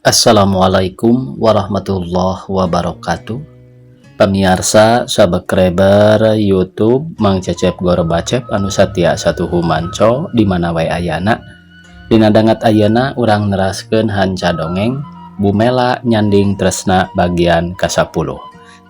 Assalamualaikum warahmatullahi wabarakatuh. Pemirsa subscriber YouTube Mang Cecep Gor Bacep anu satia satu humanco di mana wae ayana. Dina dangat ayana urang neraskeun hanca dongeng Bumela Nyanding Tresna bagian ke-10.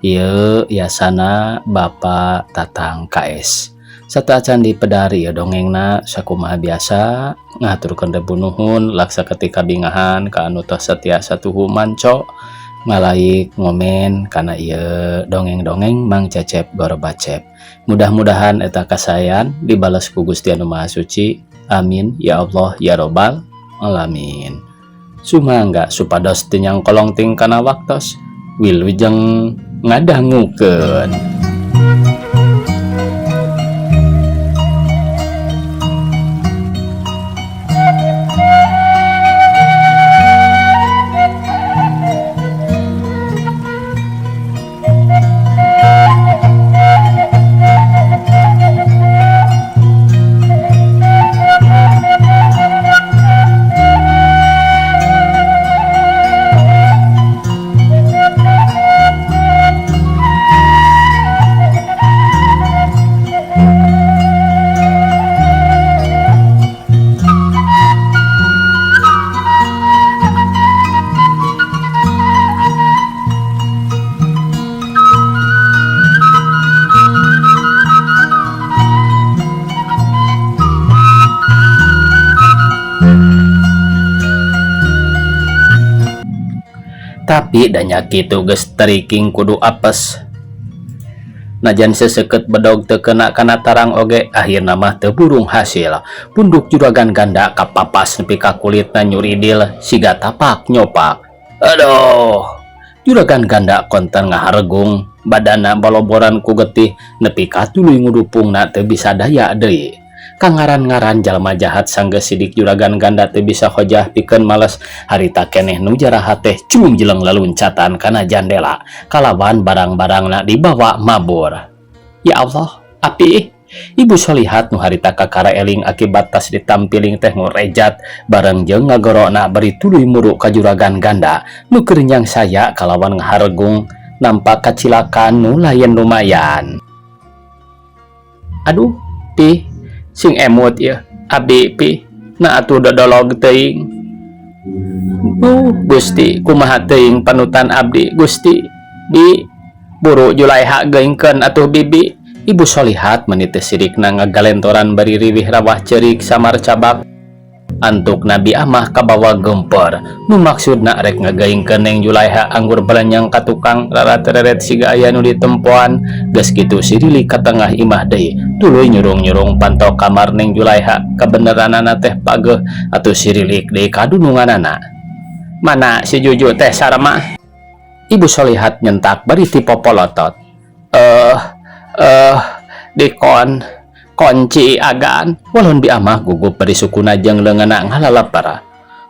Ieu yasana Bapak Tatang KS. Sataacan dipedari ya dongengna sakumaha biasa ngaturkeun debu nuhun laksa ketika bingahan ka anu tos setia satuhu manco ngalaik ngomen kana ieu dongeng-dongeng Mang Cecep Gor Bacep. Mudah-mudahan eta kasayan dibales ku Gusti Anu Maha Suci. Amin ya Allah ya robbal alamin. Sumangga supados tinyang kolong ting kana waktos wilujeng ngadangukeun. Tapi danya kitu geus teriking kudu apes. Najan seseket bedog teu kena kana tarang oge akhirna mah teu burung hasil. Punduk juragan ganda kapapas nepi ka kulitna nyuridil siga tapak nyopak. Aduh. Juragan ganda konten ngahargung, badana baloboran ku getih nepi ka tuluy ngudupungna teu bisa daya deui. Kangaran-ngaran jalma jahat sanggeus sidik juragan ganda teu bisa hojah pikeun males harita keneh nu jaraha teh cung jeleng laluncatan kana jandela kalawan barang-barangna dibawa mabur. Ya Allah, api Ibu Solihat nu harita kakara eling akibat tas ditampiling teh ngurejat bareng jeung ngagorona bari tuluy muru ka juragan ganda nu keur nyang saya kalawan ngahargung nampak kacilakan nu layen lumayan. Aduh, pi sing emot ya abdi pi na atuh dodolog teuing. Gusti kumaha teuing panutan abdi Gusti di buru Julaiha geungkeun atuh bibi. Ibu Solihat menit sirikna ngagalentoran bari riwih rawah ceurik samar cabak antuk Nabi Amah kabawa gempor nu maksudna rek ngageungkeun Neng Julaiha anggur berenyang ka tukang rarat-reret siga aya nu ditempoan. Geus kitu sirili ka tengah imah deui tuluy nyurung-nyurung pantau kamar Neng Julaiha kabeneranana teh pageuh atuh sirilik deui kadununganana. Mana si Juju teh sarema? Ibu Solihat nyentak bari ti popolotot. Dikon kunci agan walon bi amah gugup bari sukuna jeung leungeunna ngalalapara.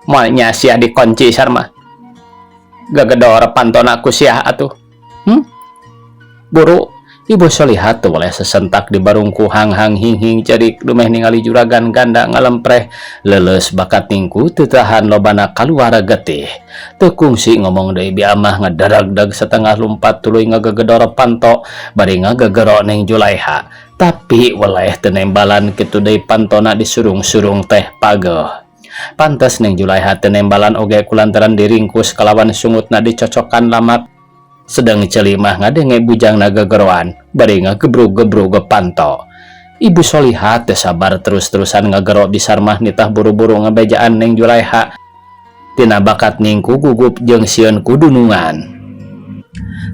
Moal nya sia dikunci sarma. Gagedor pantona ku sia atuh. Buru Ibu Solihat teu boleh sesentak di barungku hang-hang hing-hing cerik dumeh ningali juragan ganda ngalempreh leuleus bakat tingku teu tahan lobana kaluar getih. Teu kungsi ngomong deui bi amah ngadaragdag setengah lumpat tuluy ngagegedor panto bari ngagegero Neng Julaiha. Tapi weleh teu nembalan kitu deui pantona disurung-surung teh pageuh. Pantes Neng Julaiha teu nembalan oge kulantaran diringkus kalawan sungutna dicocokan lamak. Sedang celimah ngadenge bujang nagageroan bari ngagebrug-gebrug ke panto. Ibu Solihat teu sabar terus-terusan ngagero bisar mah nitah buru-buru ngebejaan Neng Julaiha tina bakat ningku gugup jeung sieun kudunungan.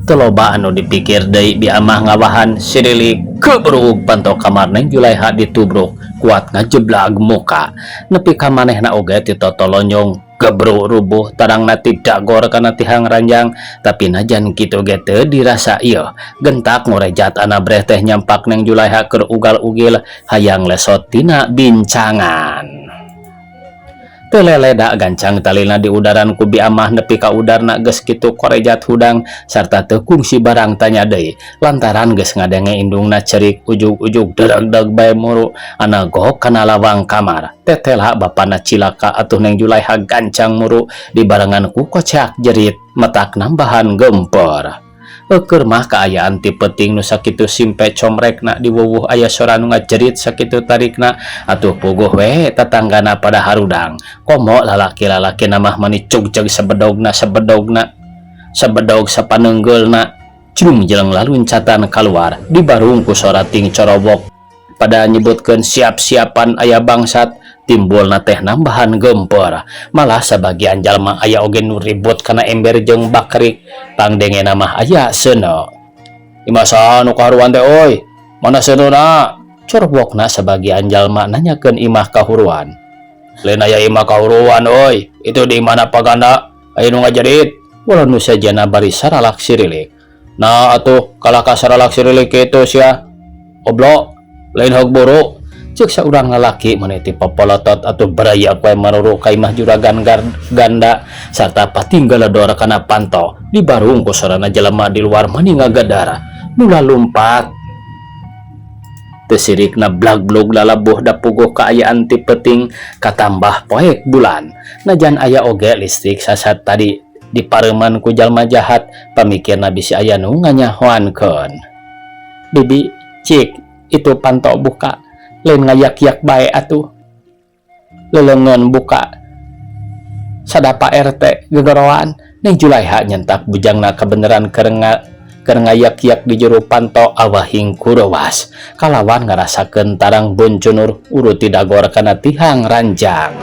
Teu loba anu dipikir deui bi amah ngawahan sirilik kebrug panto kamar Neng Julaiha ditubruk kuat ngajeblag muka nepi ka manehna oge ti totolonyong gebruk rubuh tarangna tidak gor kana tihang ranjang. Tapi najan kitu ge teu dirasa ieu gentak ngorejat ana breh teh nyampak Neng Julaiha keur ugal-ugil hayang lesot tina bincangan. teleleda gancang talina di udaran ku Biamah nepi ka udarna geus kitu korejat hudang sarta teu kungsi barang tanya deui lantaran geus ngadenge indungna cerik ujug-ujug dereg-deg bae muru ana gok kana lawang kamar. Tetela bapana cilaka atuh Neng Julaiha gancang muru dibarengan ku kocak jerit metak nambahan gempor. Keur mah kaayaan ti peuting nu sakitu simpe comrekna di wuwuh aya sora nu ngajerit sakitu tarikna atuh puguh we tatanggana pada harudang komo lalaki-lalaki namah mani cugjeg sebedog sapaneunggeulna cung jeleng laluncatan keluar dibarung ku sora ting corobok pada nyebutkeun siap-siapan aya bangsat. Timbulna teh nambahan gempor malah sebagian jalma aya oge nu ribut kana ember jeung bakrik pangdengena mah aya seuneu. Imah nu kaharuan teh oi mana seuneuna corobokna sebagian jalma nanyakeun imah kahuruan. Lain aya imah kahuruan oi itu di mana paganda aya nu ngajerit walau nu sajana bari saralak sirilik. Nah atuh kalah ka saralak sirilik kitu sia oblok lain hog buru cek saurang lalaki meniti popolotot atau beraya kue maruru ka imah juragan ganda sarta patinggal dora kana panto di barung ku sorana jelema di luar mani ngagadara mula lumpat tesirikna blag-blog lalabuh da puguh kaayaan ti peuting katambah poek bulan najan aya oge listrik sasat tadi dipareuman ku jalma jahat pamikirna bisi aya nu nganyahoankeun. Bibi cik itu panto buka lain ngayak-yak bae atuh lelengan buka sadapa RT gegoroan Neng Julaiha nyentak bujangna kebeneran keur ngayak-yak di jero panto awahing kurewas kalawan ngarasakeun tarang boncunur urut tidagor kana tihang ranjang.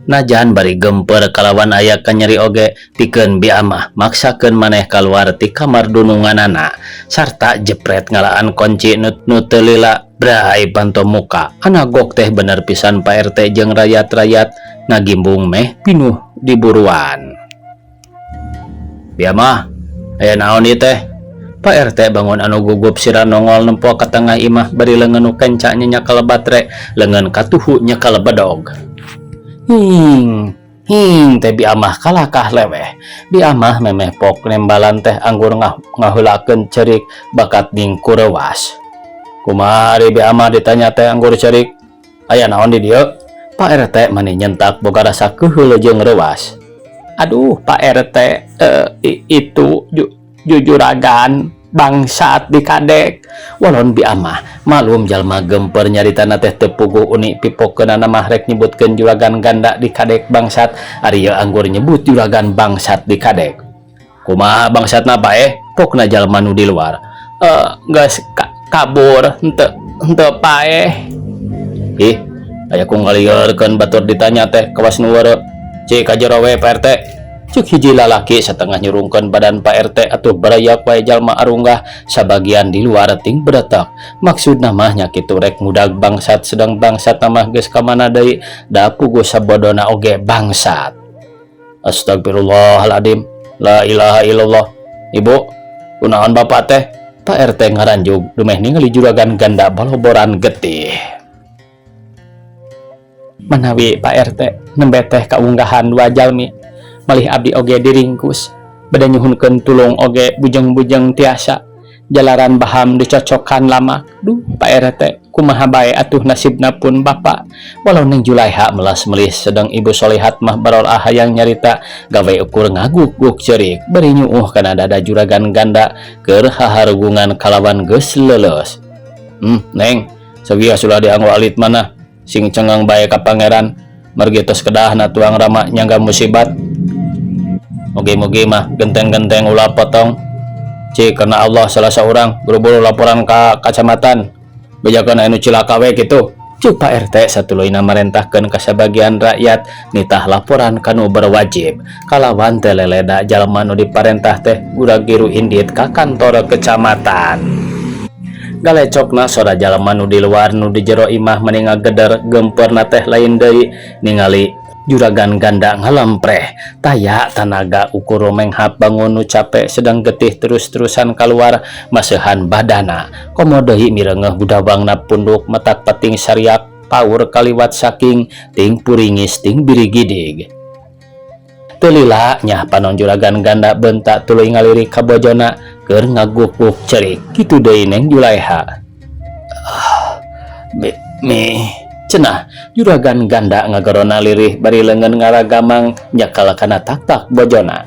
Najan bari gempeur kalawan aya kanyeri oge pikeun Biamah maksakeun maneh kaluar ti kamar dununganana sarta jepret ngalaan kunci nu teu lila brai panto muka anagok teh bener pisan Pak RT jeung rakyat-rakyat ngagimbung meh pinuh diburuan. Biamah aya naon ieu teh? Pak RT bangun anu gugup sira nongol nempo ka tengah imah bari leungeun nu kenca nya kalebatre leungeun katuhu nya kalebedog. Teh Biamah kalakah leweh. Biamah memeh pok nembalan teh anggur ngaheulakeun cerik bakat ning kurewas. Kumaha ari Biamah ditanya teh anggur cerik? Aya naon di dieu? Pak RT mani nyentak boga rasa keheul jeung reuwas. Aduh Pak RT itu jujuragan bangsat dikadek. Walon Biamah malum jalma gempeur nyaritana teh teu puguh uni pipokeunana mah rek nyebutkeun juragan ganda dikadek bangsat ari ieu anggur nyebut juragan bangsat dikadek. Kumaha bangsatna bae? Pokna jalma nu di luar. Geus kabur henteu pae. Ih aya ku ngalieureun batur ditanya teh kawas nu weureu. Cik ka jero we Pak RT. Cuk hiji lalaki setengah nyurungkeun badan Pak RT atuh barayak wae jalma arunggah sabagian di luar ting beretak maksudna mah nya kitu rek mudag bangsat sedang bangsat mah geus ka mana deui da puguh sabodona oge bangsat. Astagfirullahaladzim la ilaha illallah. Ibu kunaon bapak teh? Pak RT ngaranjug dumeh ningali juragan ganda baloboran getih. Manawi Pak RT nembe teh kaunggahan dua jalmi malih abdi oge diringkus bade nyuhunkeun tulung oge bujeng-bujeng tiasa jalaran baham dicocokan lama. Duh Pak RT kumaha bae atuh nasibna pun bapak. Walau Neng Julaiha melas melis sedang Ibu Solihat mah barolah hayang nyarita gawe ukur ngaguk-guk cerik bari nyuuh kana dada juragan ganda keur haharugungan kalawan geus leuleus. Neng sagia sulah dianggo alit mana sing cengang bae ka pangeran margi tos kedahna tuang rama nyangga musibat. Mugi-mugi mah genteng-genteng ulah potong. Cik karena Allah salah seorang buru-buru laporan ka kacamatan bejakeun anu cilaka we kitu. Cuk Pak RT satuluyna marentahkeun ka sabagian rakyat nitah laporan kanu berwajib kalawan teh leleda jalma nu diparentah teh gura-giru indit ka kantor kecamatan. Galecokna sora jalma nu di luar nu di jero imah meni ngageder gempeurna teh lain deui ningali juragan ganda ngalempreh taya tanaga ukur menghap bangun nu capek sedang getih terus-terusan keluar maseuhan badana komo deui mireungeuh budawangna punduk metak peting sariak paur kaliwat saking ting puringis ting birigidig. Telila nya panon juragan ganda bentak tuluy ngalirik ka bojona keur ngaguk-guk cerik kitu deui Neng Julaiha. Mi cenah juragan ganda ngagorona lirih bari leungeun ngaragamang nyakal kana tak-tak bojona.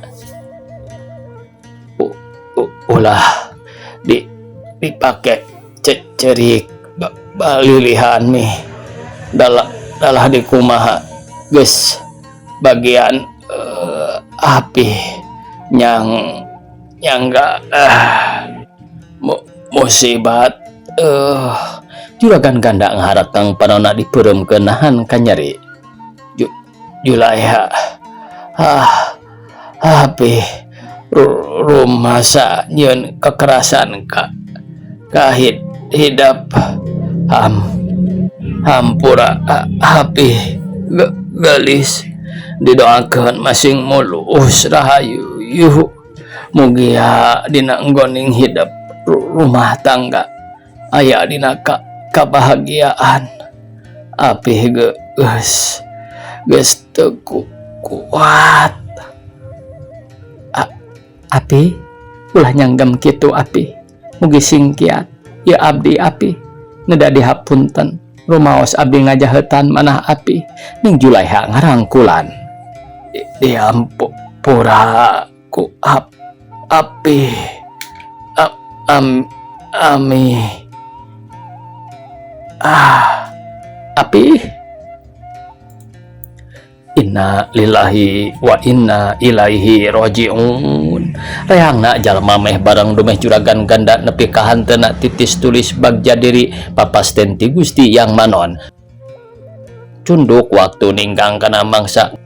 Ulah dipake cerik balilihan mi dalah dikumaha geus bagian api nyangga musibat juragan ganda ngaharap kang panona dipeuremkeun nahan ka nyeri. Julaiha api rumasa nyeun kekerasan ka hidap hampura api gelis didoakeun masing mulus rahayu yuh mugia dina enggoning hidup rumah tangga aya dina kabahagiaan api geus teu kuat. Api ulah nyanggem kitu api mugi singkiat ya abdi api neda dihapunten rumaos abdi ngajahetan manah api. Ning Julaiha ngarangkulan diampura ku api api. Inna lillahi wa inna ilaihi rajiun. Reangna jalma meh bareng dumeh juragan ganda nepi ka hanteuna titis tulis bagja diri papasten ti Gusti Yang Manon. Cunduk waktu ninggang kana mangsa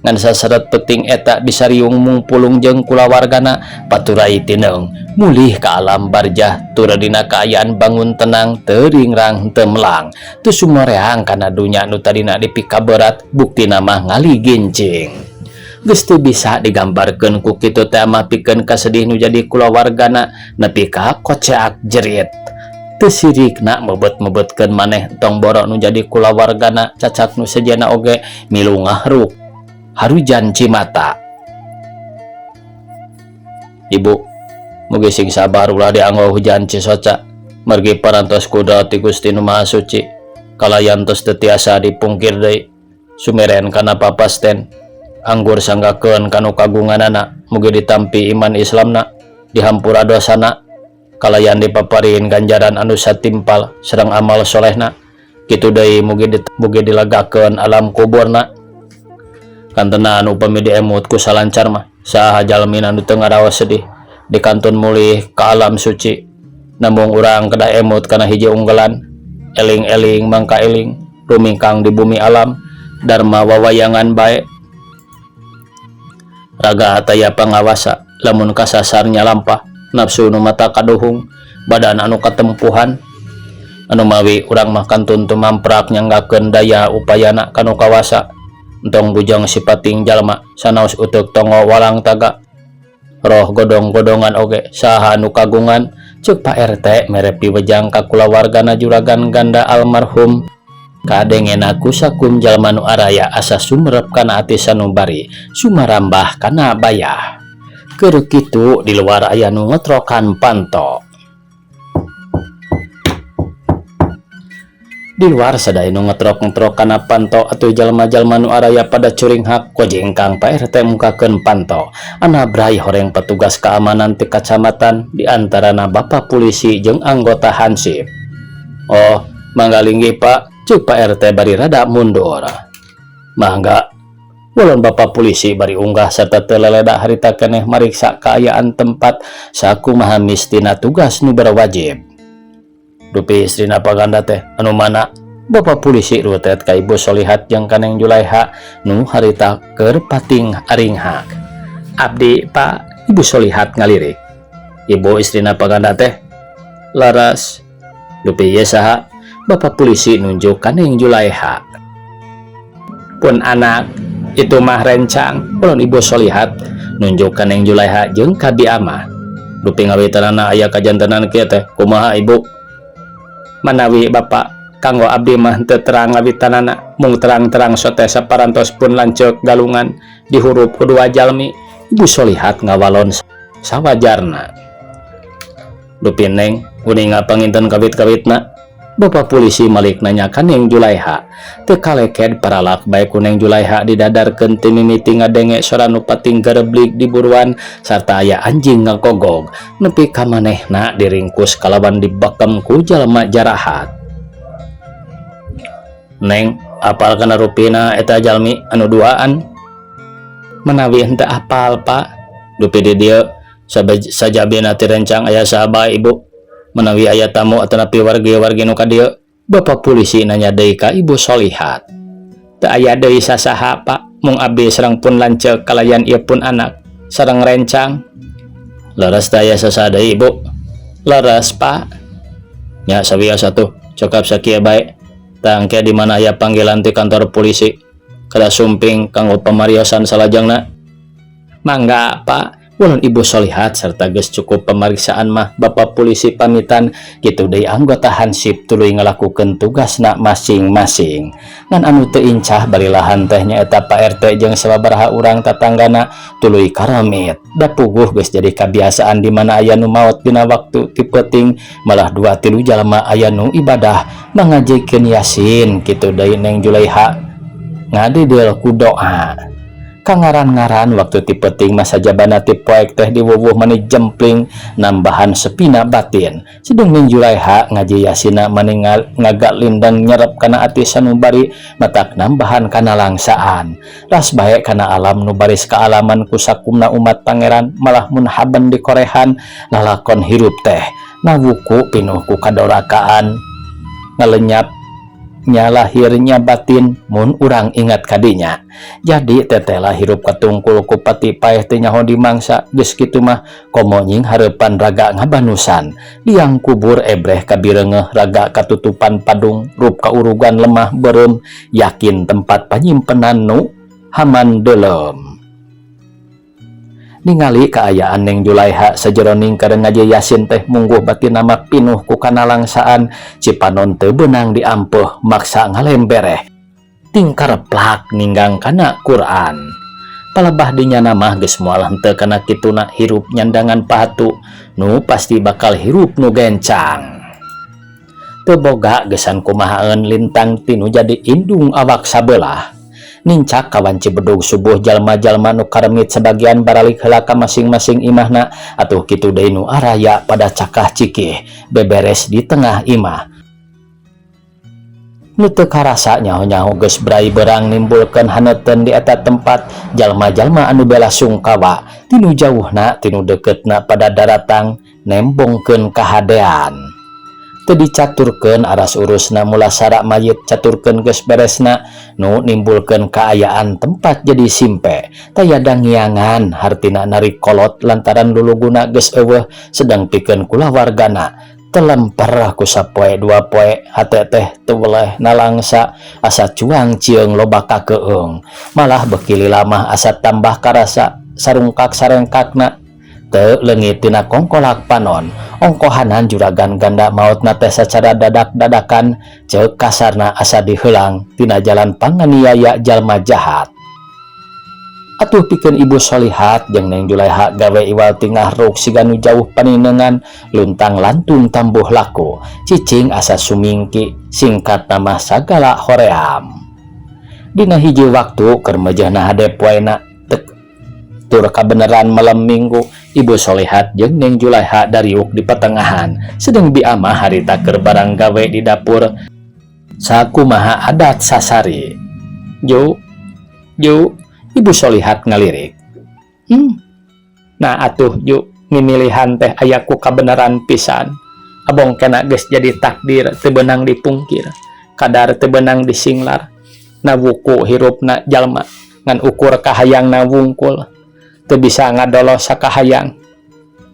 ngan saseret penting eta bisariung mungpulung jeung kulawargana paturai tineung mulih ka alam barjah tura dina kaayaan bangun tenang teuringrang teu melang teu sumoreang kana dunya nu tadina dipika berat buktina mah ngali gincing. Geus teu bisa digambarkeun ku kitu teh mah pikeun kasedih nu jadi kulawargana nepi ka koceak jerit. Teu sirikna mebet-mebetkeun maneh tong boro nu jadi kulawargana cacak nu sejana oge milu ngahruk harujan cimata. Ibu mugi sing sabar ulah dianggo hujan cisoca mergi parantos kuda ti Gusti Nu Maha Suci kalayan tos teu tiasa dipungkir deui sumeren kana papasten anggur sanggakeun kanu kagunganana mugi ditampi iman Islamna dihampura dosana kalayan dipaparin ganjaran anu satimpal sareng amal solehna kitu deui mugi dilagakeun alam kuburna. Kantena anu upami diemut ku salancar mah saha jalmi anu teu ngaraos sedih dikantun mulih ka alam suci. Namung urang kedah emut kana hiji unggalan eling-eling mangka eling rumingkang di bumi alam dharma wawayangan bae raga hataya pangawasa lamun kasasarnya lampah nafsu nu mata kaduhung badan anu katempuhan anu mawi urang mah kantun teu mamprak nyanggakeun daya upayana kanu kawasa entong bujang sipating jalma sanaos uteuk tongo walang taga roh godong-godongan oge saha nu kagungan ceuk Pak RT mere piwejang ka kulawargana juragan ganda almarhum kadengena ku sakum jalma nu araya asa sumerep kana ati sanubari sumarambah kana bayah. Keur kitu di luar aya nu ngetrokan panto. Di luar sadaya nu ngetrok-ngetrok kana panto atuh jalma-jalma nu araya pada curing hak kojengkang Pak RT mukakeun panto. Ana brai horeng petugas keamanan ti kacamatan di antarana Bapak polisi jeung anggota Hansip. Oh, mangga linggih Pak, cuk Pak RT bari rada mundur. Mangga. Ulun Bapak polisi bari unggah serta teu leledak harita keneh mariksa kaayaan tempat sakumaha mistina tugas nu berwajib. Dupi istrina paganda teh anu mana Bapak polisi rutet ka Ibu Solihat jeung Kaneng Julaiha nu harita keur pating aringhak. Abdi Pak, Ibu Solihat ngalirik. Ibu istrina paganda teh laras. Dupi ieu saha? Bapak polisi nunjuk Kaneng Julaiha. Pun anak itu mah rencang. Ulun Ibu Solihat nunjuk Kaneng Julaiha jeung Kabi Amah. Dupi ngawitanana aya kajantenan kieu teh kumaha Ibu? Manawi Bapak kanggo abdi mah teu terang awitanana mung terang-terang sote saparantos pun lanceuk galungan di huruf kedua jalmi. Ibu Solihat ngawalon sawajarna. Dupi Neng uninga panginten kawit-kawitna. Bapak polisi malik nanyakan Neng Julaiha. Teu kaleked paralak bae ku Neng Julaiha didadarkeun ti mimiti ngadenge sora nu pating gareblik di buruan sarta aya anjing ngagogog nepi ka manehna diringkus kalawan dibekem ku jalma jarahat. Neng, apal kana rupina eta jalmi anu duaan? Menawi henteu apal, Pak. Dupi di dieu sajabina ti rencang aya saha Ibu? Menawi aya tamu atau napi wargi-wargi nu ka dieu. Bapak polisi nanya deui ka Ibu Solihat. Teu aya deui sasaha, Pak. Mung abdi sareng pun lanceuk kalayan ieu pun anak sareng rencang. Leres teh aya sasaha deui, Ibu? Leres, Pak. Nya sawios atuh, cokap sakieu bae. Tangke di mana aya panggilan ti kantor polisi. Kada sumping kanggo pamariosan salajengna. Mangga, Pak. Ulun Ibu Solihat serta geus cukup pemeriksaan mah Bapak polisi pamitan kitu deui anggota Hansip tuluy ngalakukeun tugasna masing-masing. Ngan anu teu incah barilahan teh nyaeta Pak RT jeung sababaraha urang tatanggana tuluy karamit. Da puguh geus jadi kabiasaan di mana aya nu maot dina waktu ti peuting malah 2-3 jalma aya nu ibadah mangajikeun Yasin kitu deui Neng Julaiha. Ngadidel ku doa. Kangaran-ngaran waktu ti peuting masa jabana ti poek teh diwuwuh maneh jempling nambahan sepina batin. Sedeng Neng Julaiha ngaji Yasina maneh ngagak lindang nyerep kana ati sanubari matak nambahan kana langsaan. Ras bae kana alam nu baris kaalaman ku sakumna umat pangeran malah mun haben di korehan lalakon hirup teh nawuku pinuh ku kadorakaan ngalenyap lahirnya batin mun urang ingat kadinya. Jadi tetela hirup katungkul ku pati paeh teh nyaho dimangsa geus kitu mah komo nying hareupan raga ngabanusan liang kubur ebreh kabireungeuh raga katutupan padung rup kaurugan lemah beureum yakin tempat panyimpenan nu haman deulem. Ningali kaayaan Neng Julaiha sajeroning keur ngaji Yasin teh mungguh batin nama pinuh ku kana langsaan cipanon teu beunang diampeuh maksa ngalembereh tingkar plak ninggang kana Quran. Palebah dinya mah geus moal henteu kana kituna hirup nyandangan pahatu nu pasti bakal hirup nu gencang. Teu boga geusan kumahaeun lintang tinu jadi indung awak sabelah. Nincak kawan Cibedug subuh jalma-jalma nu karemit sebagian baralik heula ka masing-masing imahna atuh kitu deui nu araya pada cakah cikih beberes di tengah imah. Nu teu karasa nyaho-nyaho geus brai berang nimbulkeun haneuteun di eta tempat jalma-jalma anu bela sungkawa tinu jauhna tinu deuketna pada daratang nembongkeun kahadean. Teu dicaturkeun aras urusna mula sarak mayit caturkeun geus beresna nu nimbulkeun kaayaan tempat jadi simpe tayada ngiangan hartina narik kolot lantaran luluguna geus eueuh sedang pikeun kula wargana telemper ku sapoe 2 poe hate teh teu weleh nalangsa asa cuang cieung loba kakeung malah beuki lila mah asa tambah karasa sarungkak-sarengkakna teu leungit tina kongkolak panon ongkohanan juragan ganda mautna teh sacara dadak-dadakan ceuk kasarna asa diheulang tina jalan panganiaya jalma jahat. Atuh pikeun Ibu Solihat jeung Neng Julaiha gawe iwal tingah ruk siga nu jauh paninengan luntang lantun tambuh laku cicing asa sumingki singkat nama sagala hoream. Dina hiji waktu keur meujeuhna hade poena tur kabeneran malam minggu Ibu Solihat jeung Neng Julaiha dariuk di pertengahan sedang biamah harita keur barang gawe di dapur sakumaha adat sasari. Ju Ibu Solihat ngalirik. Nah atuh Ju mimilihan teh aya ku kabeneran pisan. Abong kena geus jadi takdir teu beunang dipungkir. Kadar teu beunang disinglar. Nawuku hirupna jalma ngan ukur kahayangna wungkul. Teu bisa ngadolos sakahayang.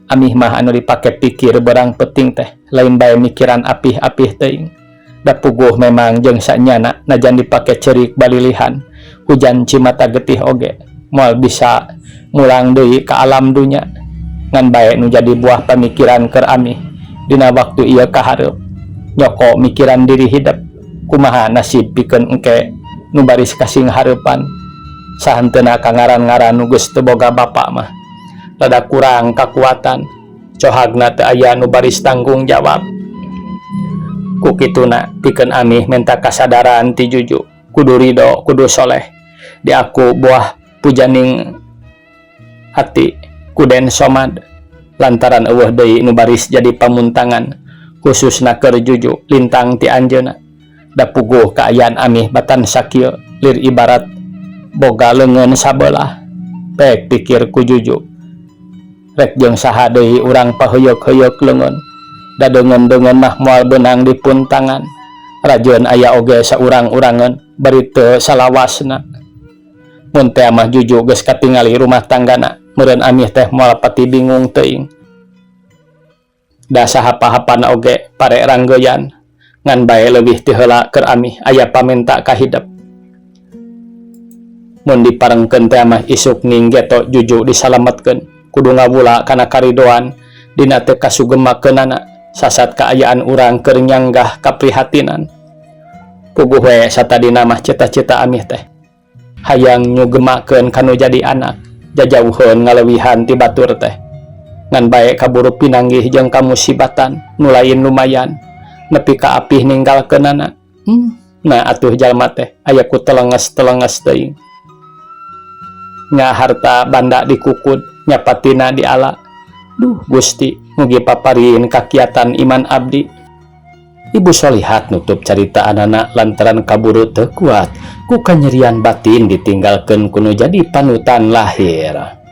Amih mah anu dipake pikir berang penting teh lain bae mikiran apih-apih teuing. Da puguh memang jeung sanyana najan dipake cerik balilihan hujan cimata getih oge moal bisa ngulang deui ka alam dunya ngan bae nu jadi buah pamikiran keur amih dina waktu ieu kahareup nyoko mikiran diri hidup kumaha nasib pikeun engke nu baris kasing hareupan sahantena kangaran-ngaran nu geus teu boga bapa mah rada kurang kakuatan cohagna teu aya nu baris tanggung jawab. Ku kituna pikeun amih menta kasadaran ti Juju kudu ridho kudu soleh di aku buah pujaning hati kuden somad lantaran eueuh deui nu baris jadi pamuntangan khususna keur Juju lintang ti anjeunna. Da puguh kaayaan amih batan sakieu lir ibarat boga leungeun sabelah. Pek pikir ku Juju rek jeung saha deui urang paheyeuk-heyeuk leungeun da deungeun-deungeun mah moal beunang di puntangan rajeun aya oge saurang-urangeun bari teu salawasna. Mun teh mah Juju geus katingali rumah tanggana meureun amih teh moal pati bingung teuing. Da sahapa-hapana oge pare ranggeyan ngan bae leuwih ti heula keur amih aya pamenta ka hidep. Mun diparengkeun teh mah isuk ning geto Juju disalametkeun kudu ngawula kana karidoan dina teu kasugemakeunana sasat kaayaan urang keur nyanggah kaprihatinan. Puguh we satadina mah cita-cita amih teh hayang nyugemakeun kanu jadi anak jajauheun ngaleuwihan ti batur teh ngan bae kaburu pinanggih jeung kamusibatan nu lain lumayan nepi ka apih ninggalkeunana. Nah atuh jalma teh aya ku telenges-telenges teuing nya harta banda dikukud nya patina diala. Duh Gusti mugi paparin kakiatan iman abdi. Ibu Solihat nutup carita anana lantaran kaburu teu kuat ku kanyerian batin ditinggalkeun kuno jadi panutan lahir.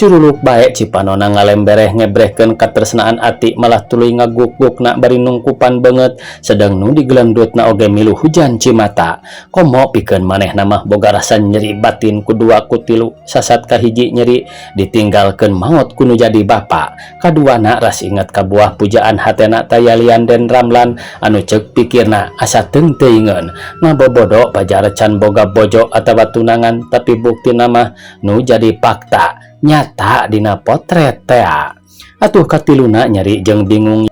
Curuluk bae Cipanona ngalembereh ngebrehkeun katresnaan ati malah tuluy ngaguk-gukna bari nungkupan beungeut sedang nu digelendutna oge milu hujan cimata. Komo pikeun manehna mah boga rasa nyeri batin kudua kutilu sasat kahiji nyeri ditinggalkeun maot kuno jadi bapa kaduana ras inget ka buah pujaan hatena Tayalian Den Ramlan anu ceuk pikirna asa teung-teuingeun ngabobodo pajar can boga bojo atawa tunangan tapi buktina mah nu jadi fakta nyata dina potret teh. Atuh katiluna nyeri jeung bingung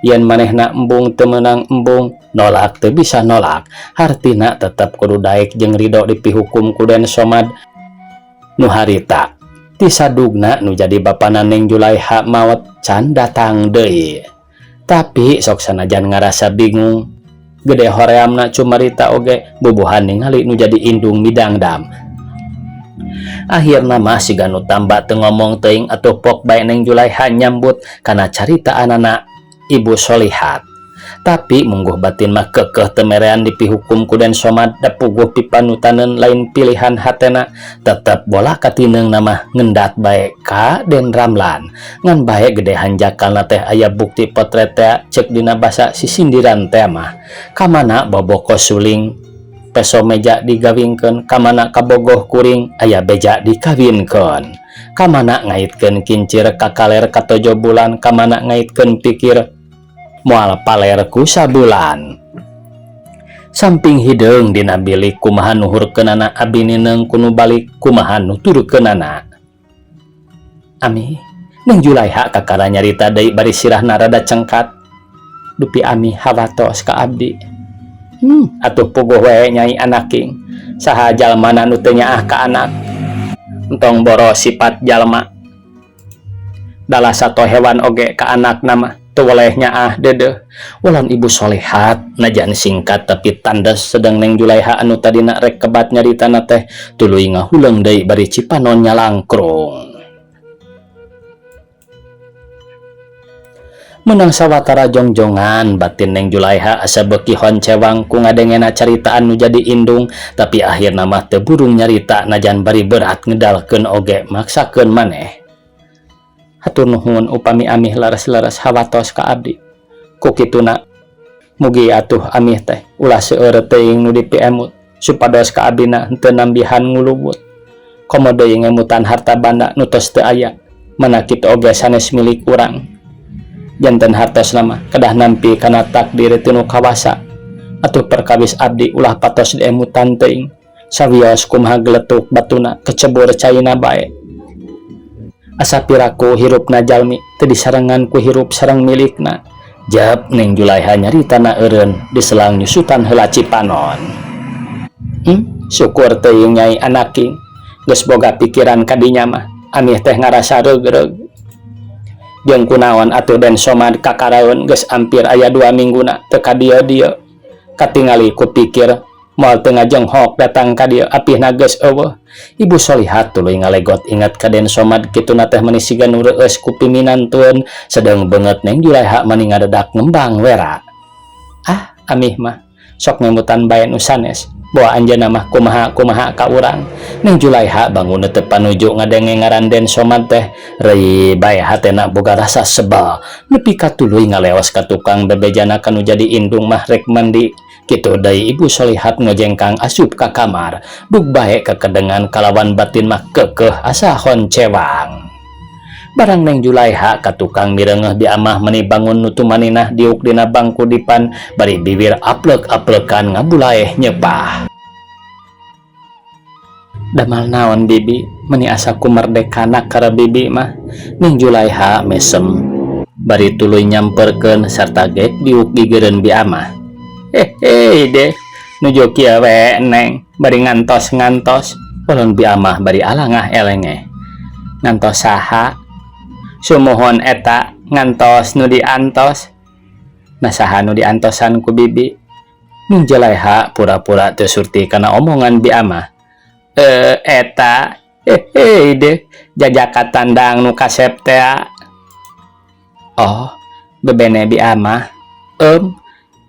yen manehna embung teu meunang embung nolak teu bisa nolak hartina tetep kudu daek jeung ridho dipihukum ku Den Somad nu harita ti sadugna nu jadi bapana Neng Julaiha maot can datang deui. Tapi sok sanajan ngarasa bingung gede horeamna cumarita oge bubuhan ningali nu jadi indung midangdam. Akhirna mah siga nu tamba teu ngomong teuing atuh pok bae Neng Julaiha nyambut kana carita anana Ibu Solihat. Tapi mungguh batin mah kekeh teu merean dipihukum ku Den Somad da puguh pipanutaneun lain pilihan hatena tetep bola katineungna mah ngendat bae ka Den Ramlan ngan bae gede hanjakalna teh aya bukti potret teh ceuk dina basa sisindiran teh mah kamana boboko suling peso meja digawingkeun kamana kabogoh kuring aya beja dikawinkeun kamana ngaitkeun kincir kakaler katojo bulan kamana ngaitkeun pikir moal paler ku sabulan. Samping hideung dina bilik kumaha nuhurkeunana abi nineung kunu balik kumaha nuturkeunana. Ami Neng Julaiha kakara nyarita deui bari sirahna rada cengkat. Dupi ami hawatos ka abdi. Atuh puguh we Nyai Anaking saha jalmana nu teu nyaah ka anak entong boros sifat jalma dalah sato hewan oge ka anak nama teu woleh nyaah deudeuh. Ulan Ibu Solihat najan singkat tapi tandes sedang Neng Julaiha anu tadina rek kebat nyaritana teh tuluy ngahuleung deui bari Cipanon nyalangkrung. Menang sawatara jongjongan batin Neng Julaiha asa beuki honcewang ku ngadengena caritaan nu jadi indung tapi akhirna mah teu burung nyarita najan bari berat ngedalkeun oge maksakeun maneh. Hatur nuhun upami amih laras-laras hawatos ka abdi. Ku kituna mugi atuh amih teh ulah seueur teuing nu dipiemut supados ka abdina henteu nambihan ngulubut. Komo deui ngemutan harta banda nu tos teu aya mana kitu oge sanes milik urang. Janten hartos nama kedah nampi kana takdir tinu kawasa atuh perkawis abdi ulah patos diemutan teuing sawios kumaha geletuk batuna kecebur caina bae. Asa piraku hirupna jalmi teu disarengan ku hirup sareng milikna Jawab Neng Julaiha nyarita na eureun diselang nyusutan heula Cipanon. Syukur teuing Nyai Anaking geus boga pikiran kadinya mah. Amih teh ngarasa reug-reug. Jeung kunaon atuh Den Somad kakaraeun geus ampir aya 2 mingguna teu ka dieu-dieu. Katingali kupikir moal teu ngajenghok datang ka dieu apihna geus eueuh. Ibu Solihat tuluy ngalegot inget ka Den Somad kituna teh meuni siga nu reueus ku piminanteun sedeng beungeut Neng Julaiha meuni ngadedak ngembang wera. Amih mah sok ngemutan bae nu sanes. Bawa anjeunna mah kumaha ka urang. Neng Julaiha bangun teu panuju ngadenge ngaran Den Somad teh rei bae hatena boga rasa sebal nepi ka tuluy ngaleos ka tukang bebejana kanu jadi indung mah rek mandi. Kitu deui Ibu Solihat ngojengkang asup ka kamar dug bae kakedengan kalawan batin mah keukeuh asa honcewang. Barang Neng Julaiha ka tukang mireungeuh di amah meuni bangun nutu maninah diuk dina bangku dipan bari bibir aplek-aplekan ngabulaeh nyepah. Damal naon bibi meuni asa ku merdekana kara bibi mah. Neng Julaiha mesem bari tuluy nyamperkeun sarta gek diuk gigeureun bi amah. Deh nuju kieu we Neng bari ngantos ulun bi amah bari alangah elenge. Ngantos saha? Sumuhun eta ngantos nu diantos. Nasaha nu diantosan ku bibi? Neng Julaiha pura-pura teu surti kana omongan bi amah. Eta deh jajaka tandang nu kasep teh. Oh, bebene bi amah.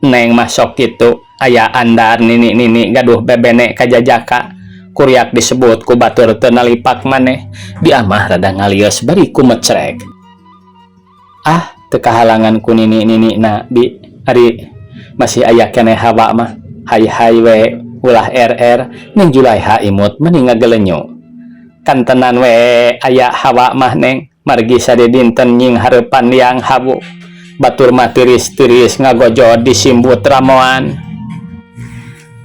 Neng mah sok kitu aya andar nini gaduh bebene ka jajaka. Kuriak disebut ku batur teu nalipak maneh. Bi amah rada ngalios bari kumecrek. Teu kahalangan ku nini na bi. Ari masih aya keneh hawa mah. Hai we ulah Neng Julaiha imut meuni ngagelenyo. Kan tenan we aya hawa mah Neng. Margi sade dinten nying hareupan liang hawu. Batur mah tiris-tiris ngagojo disimbut ramoan.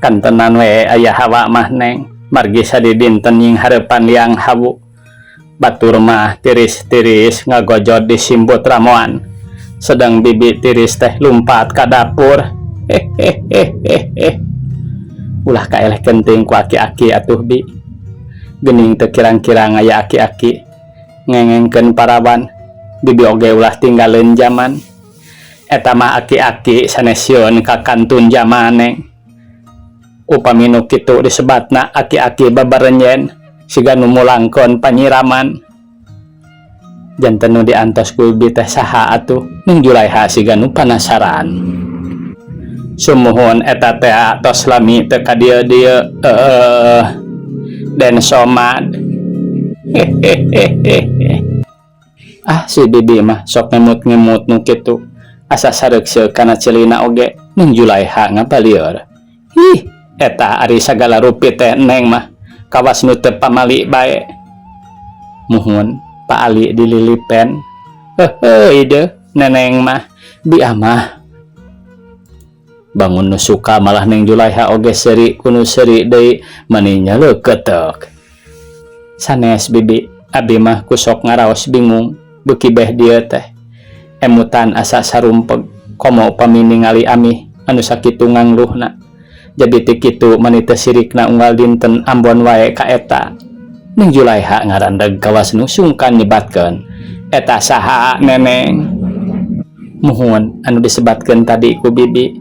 Kan tenan we aya hawa mah Neng. Margi sade dinten nying hareupan liang hawu. Batur mah tiris-tiris ngagojod disimbut ramoan. Sedang bibi tiris teh lumpat ka dapur. Ulah kaeleh kenting ku aki-aki atuh bi. Geuning teu kirang-kirang aya aki-aki ngengengkeun parawan. Bibi oge ulah tinggalin zaman. Eta mah aki-aki sanesieun ka kantun zaman Neng. Upami nu kitu disebatna aki-aki babarenjen siga nu mulangkeun panyiraman. Janten nu diantos ku bibi teh saha atuh? Neng Julaiha siga nu panasaran. Sumuhun eta teh tos lami teu ka dieu-dieu Den Somad. Si bibi mah sok ngemut-ngemut nu kitu. Asa sareuk kana celina oge. Neng Julaiha ngabalieur. Eta ari sagala rupi teh Neng mah kawas nu teu pamali bae. Muhun Pak Ali dililipen. Ide neneng mah bi amah. Bangun nu suka malah Neng Julaiha oge seuri kunu seuri deui meuni nyeleuketeuk. Sanes bibi abi mah kusok ngaraos bingung beuki beh dieu teh. Emutan asa sarumpeg komo upami ningali amih anu sakitu ngangluhna. Jadi ti kitu meuni teu sirikna unggal dinten Ambon wae ka eta. Neng Julaiha ngarandeg kawas nu sungkan nyebatkeun. Eta saha Neneng? Muhun anu disebatkeun tadi ku bibi.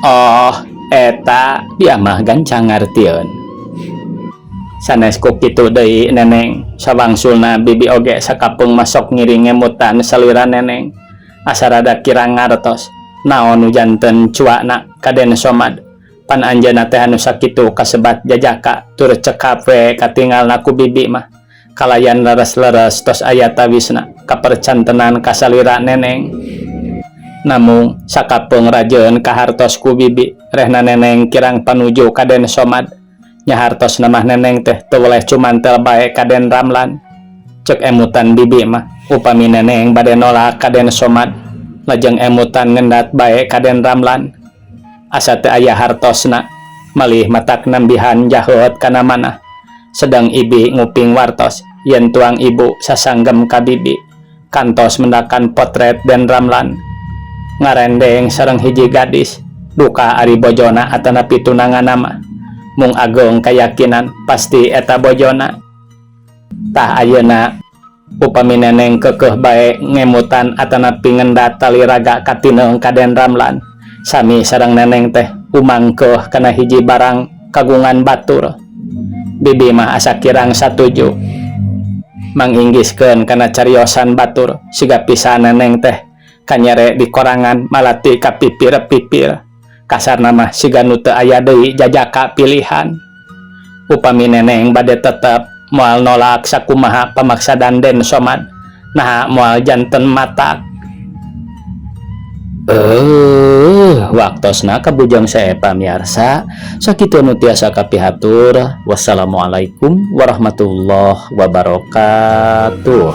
Oh, eta bi amah gancang ngartieun. Sanes ku kitu deui Neneng. Sawangsulna bibi oge sakapeung masok ngiring ngemutan salira Neneng. Asa rada kirang ngartos naon nu janten cuana ka Den Somad. Pan anjeunna teh anu sakitu kasebat jajaka tur cekap we katinggalna ku bibi mah. Kalayan leres-leres tos aya tawisna kapercantenan ka salira Neneng. Namung sakapeung rajeun kahartos ku bibi rehna Neneng kirang panuju ka Den Somad. Nya hartosna mah Neneng teh teu weleh cumantel bae ka Den Ramlan. Cek emutan bibi mah upami Neneng bade nolak ka Den Somad lajeng emutan ngendat bae ka Den Ramlan. Asa teu aya hartosna malih matak nambihan jaheut kana manah. Sedang ibi nguping wartos yen tuang ibu sasanggem ka bibi kantos mendakan potret Den Ramlan. ngarendeng sareng hiji gadis duka ari bojona atana pitunangan nama mung ageng keyakinan pasti eta bojona. Tah ayeuna upami neneng kekeh bae ngemutan atana pingendat tali raga katineng kaden Ramlan sami sareng neneng teh umangkeuh kana hiji barang kagungan batur. Bibi mah asa kirang satuju manginggiskeun kana cariosan batur siga pisan neneng teh kanyere di korangan malati kapipir-pipir kasarna mah siga nu teu aya deui jajaka pilihan. Upami neneng bade tetep moal nolak sakumaha pamaksa Danden Somad nah moal janten matak. Waktosna kabujang sae pamiarsa sakitu nu tiasa kapihatur. Wassalamualaikum warahmatullahi wabarakatuh.